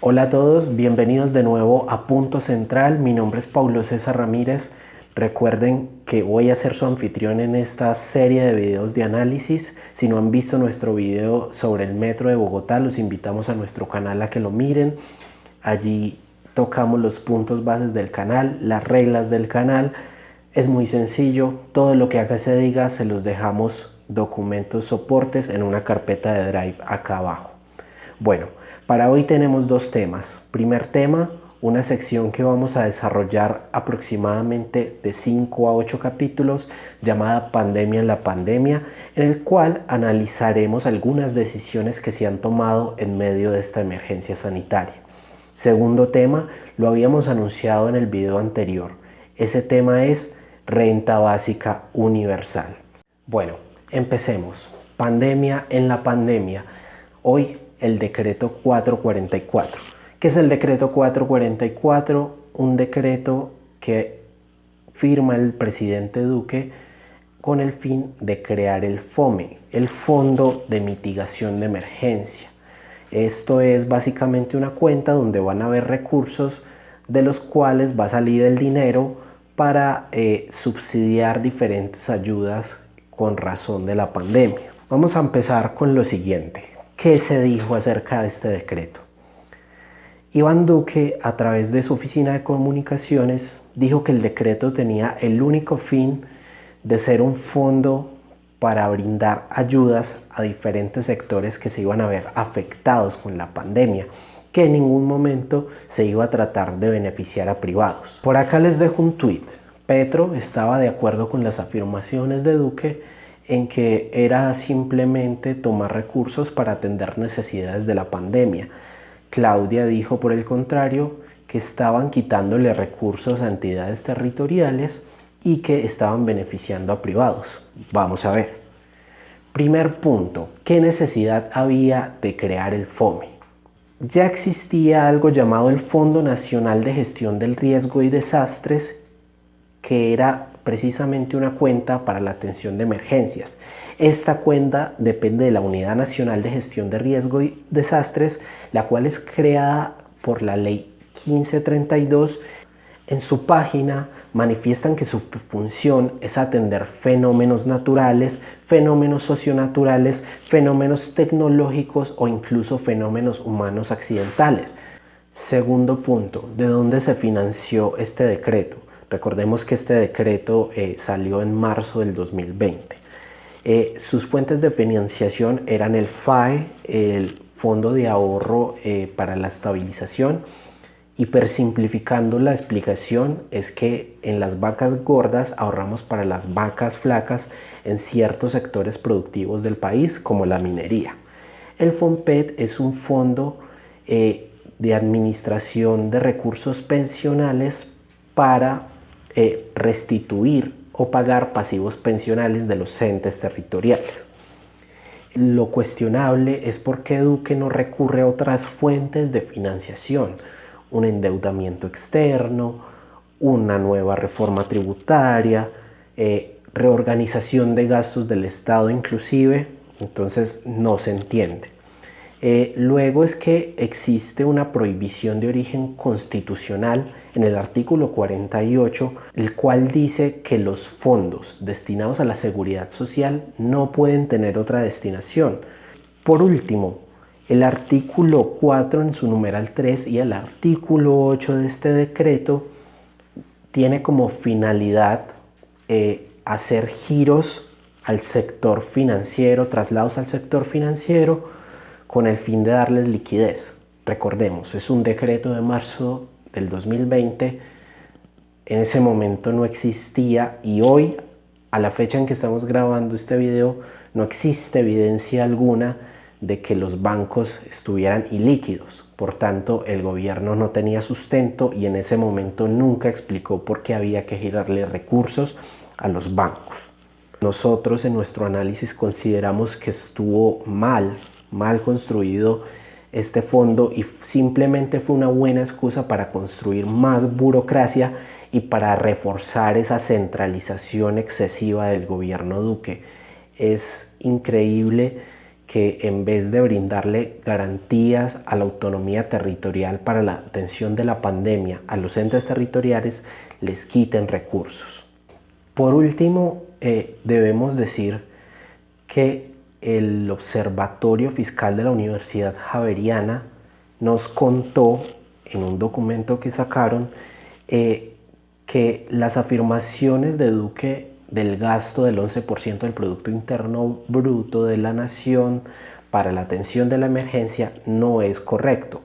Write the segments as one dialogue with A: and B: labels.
A: Hola a todos, bienvenidos de nuevo a Punto Central. Mi nombre es Paulo César Ramírez. Recuerden que voy a ser su anfitrión en esta serie de videos de análisis. Si no han visto nuestro video sobre el metro de Bogotá, los invitamos a nuestro canal a que lo miren. Allí tocamos los puntos bases del canal, las reglas del canal. Es muy sencillo, todo lo que acá se diga se los dejamos documentos soportes en una carpeta de Drive acá abajo. Bueno, para hoy tenemos dos temas. Primer tema, una sección que vamos a desarrollar aproximadamente de 5 a 8 capítulos llamada Pandemia en la Pandemia, en el cual analizaremos algunas decisiones que se han tomado en medio de esta emergencia sanitaria. Segundo tema, lo habíamos anunciado en el video anterior. Ese tema es renta básica universal. Bueno, empecemos. Pandemia en la pandemia. Hoy el decreto 444. ¿Qué es el decreto 444? Un decreto que firma el presidente Duque con el fin de crear el FOME, el Fondo de Mitigación de Emergencia. Esto es básicamente una cuenta donde van a haber recursos de los cuales va a salir el dinero para subsidiar diferentes ayudas con razón de la pandemia. Vamos a empezar con lo siguiente. ¿Qué se dijo acerca de este decreto? Iván Duque, a través de su oficina de comunicaciones, dijo que el decreto tenía el único fin de ser un fondo para brindar ayudas a diferentes sectores que se iban a ver afectados con la pandemia, que en ningún momento se iba a tratar de beneficiar a privados. Por acá les dejo un tuit. Petro estaba de acuerdo con las afirmaciones de Duque en que era simplemente tomar recursos para atender necesidades de la pandemia. Claudia dijo, por el contrario, que estaban quitándole recursos a entidades territoriales y que estaban beneficiando a privados. Vamos a ver. Primer punto, ¿qué necesidad había de crear el FOME? Ya existía algo llamado el Fondo Nacional de Gestión del Riesgo y Desastres, que era precisamente una cuenta para la atención de emergencias. Esta cuenta depende de la Unidad Nacional de Gestión de Riesgo y Desastres, la cual es creada por la Ley 1532. En su página manifiestan que su función es atender fenómenos naturales, fenómenos socionaturales, fenómenos tecnológicos o incluso fenómenos humanos accidentales. Segundo punto, ¿de dónde se financió este decreto? Recordemos que este decreto salió en marzo del 2020. Sus fuentes de financiación eran el FAE, el Fondo de Ahorro para la Estabilización, y simplificando la explicación es que en las vacas gordas ahorramos para las vacas flacas en ciertos sectores productivos del país, como la minería. El FOMPET es un fondo de administración de recursos pensionales para restituir o pagar pasivos pensionales de los entes territoriales. Lo cuestionable es por qué Duque no recurre a otras fuentes de financiación, un endeudamiento externo, una nueva reforma tributaria, reorganización de gastos del Estado inclusive. Entonces no se entiende. Luego es que existe una prohibición de origen constitucional en el artículo 48, el cual dice que los fondos destinados a la seguridad social no pueden tener otra destinación. Por último, el artículo 4 en su numeral 3 y el artículo 8 de este decreto tiene como finalidad hacer giros al sector financiero, traslados al sector financiero, con el fin de darles liquidez. Recordemos, es un decreto de marzo del 2020, en ese momento no existía y hoy, a la fecha en que estamos grabando este video, no existe evidencia alguna de que los bancos estuvieran ilíquidos. Por tanto, el gobierno no tenía sustento y en ese momento nunca explicó por qué había que girarle recursos a los bancos. Nosotros en nuestro análisis consideramos que estuvo mal construido este fondo y simplemente fue una buena excusa para construir más burocracia y para reforzar esa centralización excesiva del gobierno Duque. Es increíble que en vez de brindarle garantías a la autonomía territorial para la atención de la pandemia a los entes territoriales, les quiten recursos. Por último, debemos decir que el Observatorio Fiscal de la Universidad Javeriana nos contó en un documento que sacaron que las afirmaciones de Duque del gasto del 11% del Producto Interno Bruto de la Nación para la atención de la emergencia no es correcto.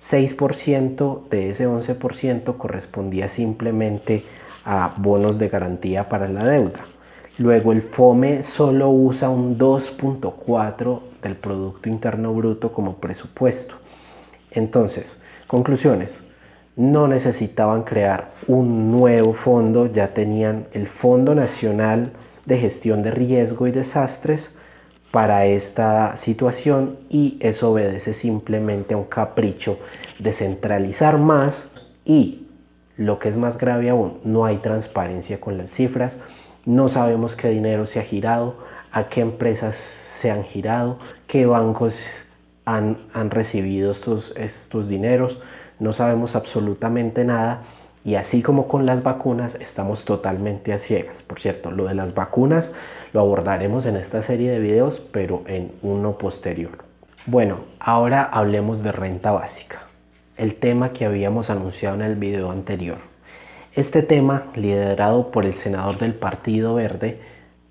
A: 6% de ese 11% correspondía simplemente a bonos de garantía para la deuda. Luego el FOME solo usa un 2.4% del Producto Interno Bruto como presupuesto. Entonces, conclusiones. No necesitaban crear un nuevo fondo, ya tenían el Fondo Nacional de Gestión de Riesgo y Desastres para esta situación y eso obedece simplemente a un capricho de centralizar más y, lo que es más grave aún, no hay transparencia con las cifras, no sabemos qué dinero se ha girado, a qué empresas se han girado, qué bancos han recibido estos dineros. No sabemos absolutamente nada y así como con las vacunas estamos totalmente a ciegas. Por cierto, lo de las vacunas lo abordaremos en esta serie de videos, pero en uno posterior. Bueno, ahora hablemos de renta básica, el tema que habíamos anunciado en el video anterior. Este tema, liderado por el senador del Partido Verde,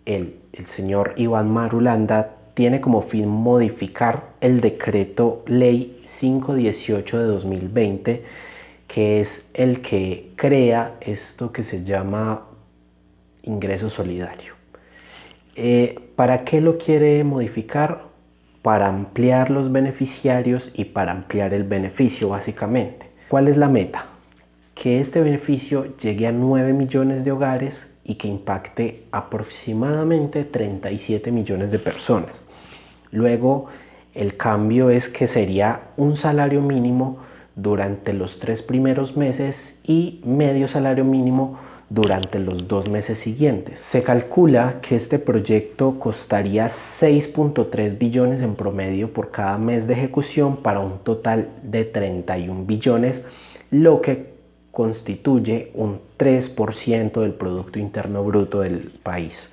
A: el señor Iván Marulanda, tiene como fin modificar el decreto ley 518 de 2020, que es el que crea esto que se llama ingreso solidario. ¿Para qué lo quiere modificar? Para ampliar los beneficiarios y para ampliar el beneficio, básicamente. ¿Cuál es la meta? Que este beneficio llegue a 9 millones de hogares y que impacte aproximadamente 37 millones de personas. Luego, el cambio es que sería un salario mínimo durante los 3 primeros meses y medio salario mínimo durante los 2 meses siguientes. Se calcula que este proyecto costaría 6.3 billones en promedio por cada mes de ejecución para un total de 31 billones, lo que constituye un 3% del Producto Interno Bruto del país.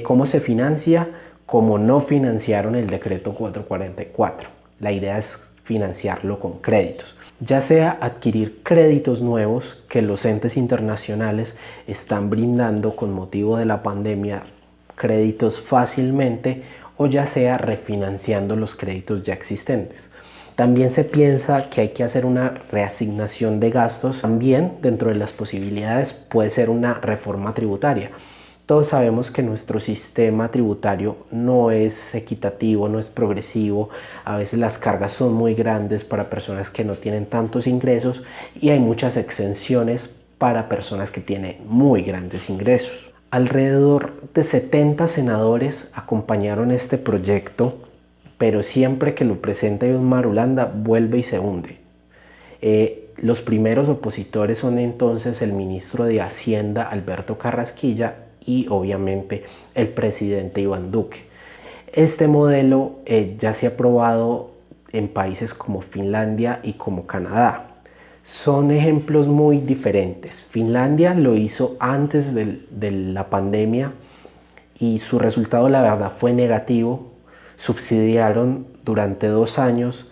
A: ¿Cómo se financia? Como no financiaron el decreto 444. La idea es financiarlo con créditos. Ya sea adquirir créditos nuevos que los entes internacionales están brindando con motivo de la pandemia, créditos fácilmente, o ya sea refinanciando los créditos ya existentes. También se piensa que hay que hacer una reasignación de gastos. También dentro de las posibilidades puede ser una reforma tributaria. Todos sabemos que nuestro sistema tributario no es equitativo, no es progresivo. A veces las cargas son muy grandes para personas que no tienen tantos ingresos y hay muchas exenciones para personas que tienen muy grandes ingresos. Alrededor de 70 senadores acompañaron este proyecto, pero siempre que lo presenta Iván Marulanda vuelve y se hunde. Los primeros opositores son entonces el ministro de Hacienda, Alberto Carrasquilla, y obviamente el presidente Iván Duque. Este modelo ya se ha probado en países como Finlandia y como Canadá. Son ejemplos muy diferentes. Finlandia lo hizo antes de la pandemia y su resultado, la verdad, fue negativo. Subsidiaron durante 2 años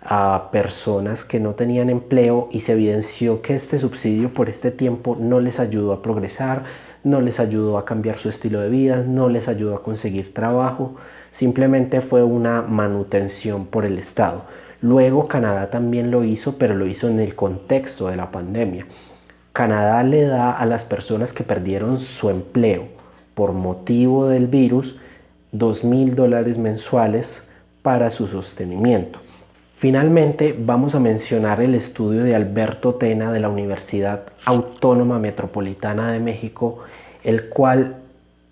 A: a personas que no tenían empleo y se evidenció que este subsidio por este tiempo no les ayudó a progresar, no les ayudó a cambiar su estilo de vida, no les ayudó a conseguir trabajo, simplemente fue una manutención por el Estado. Luego Canadá también lo hizo, pero lo hizo en el contexto de la pandemia. Canadá le da a las personas que perdieron su empleo por motivo del virus $2.000 mensuales para su sostenimiento. Finalmente, vamos a mencionar el estudio de Alberto Tena de la Universidad Autónoma Metropolitana de México, el cual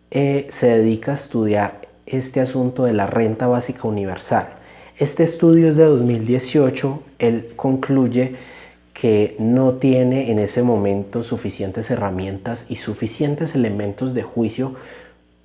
A: se dedica a estudiar este asunto de la renta básica universal. Este estudio es de 2018. Él concluye que no tiene en ese momento suficientes herramientas y suficientes elementos de juicio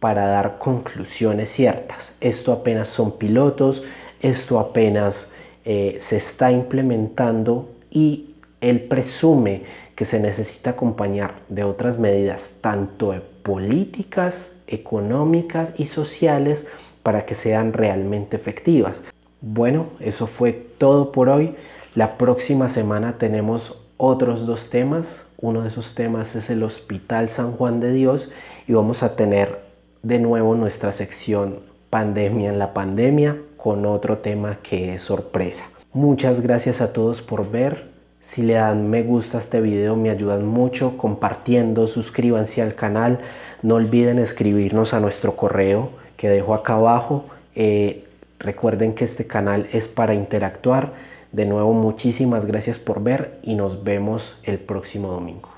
A: para dar conclusiones ciertas. Esto apenas son pilotos, esto apenas se está implementando y él presume que se necesita acompañar de otras medidas tanto políticas, económicas y sociales para que sean realmente efectivas. Bueno, eso fue todo por hoy. La próxima semana tenemos otros 2 temas. Uno de esos temas es el Hospital San Juan de Dios y vamos a tener de nuevo nuestra sección Pandemia en la Pandemia con otro tema que es sorpresa. Muchas gracias a todos por ver. Si le dan me gusta a este video me ayudan mucho compartiendo, suscríbanse al canal. No olviden escribirnos a nuestro correo que dejo acá abajo. Recuerden que este canal es para interactuar. De nuevo, muchísimas gracias por ver y nos vemos el próximo domingo.